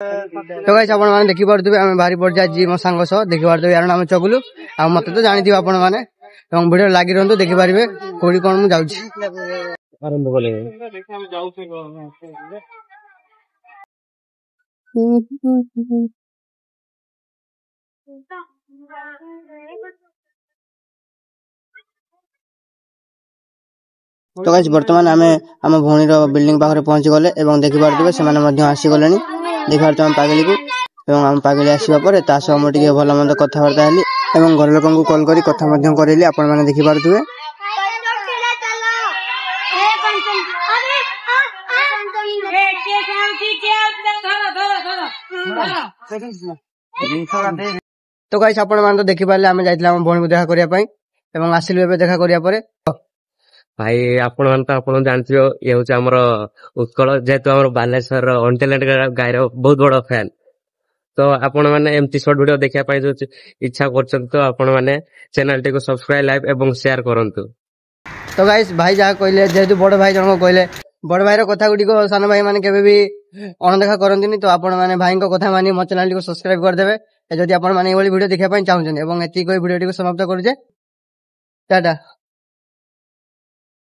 तो गाइस आपण माने देखि पारथुबे आमे बाहरी पड़ जाई मो सांग सह देखि पारथुबे यार नाम चगुलु आ मते तो जानि दिबा आपण माने एवं वीडियो लागि रहंतु देखि पारिबे कोडी कोन मु जाउछि आरंभ बोले देखि हम जाउ से तो गाइस वर्तमान आमे हम भौणी रो बिल्डिंग पाखरे पहुंची गले एवं देखि पारथुबे से माने मध्य आसी गलेनी देखि पारथु हम पागली को एवं हम पागली आसीबा परे ता सह हम टिके भलो मंद कथा वार्ता हेली एवं घर लोकन को कॉल करी कथा मध्य करेली आपण माने देखि पारथुबे तो गाइस आपण माने तो देखि पारले आमे जाइतला हम भौणी को देखा करिया पई एवं आसिलु एबे देखा करिया परे भाई आपण मान तो आपण जानथियो ये होचे हमर उत्कल जेतु हमर बालेश्वर ऑनटेलेंट गायर बहुत बड़ फैन तो आपण माने एमती शॉर्ट वीडियो देखिया पाई जो इच्छा करछन तो आपण माने चैनल टी को सब्सक्राइब लाइक एवं शेयर करंतु। तो गाइस भाई जा कहले जेतु बड़ भाई जन को कहले बड़ भाई रो कथा गुडी को सान भाई माने केबे भी अनदेखा करंतिनी तो आपण माने भाई को कथा मानी मो चैनल टी को सब्सक्राइब कर देबे जदि आपण माने ए वाली वीडियो देखिया पाई चाहउछन एवं एती कोई वीडियो टी को समाप्त कर जे टाटा।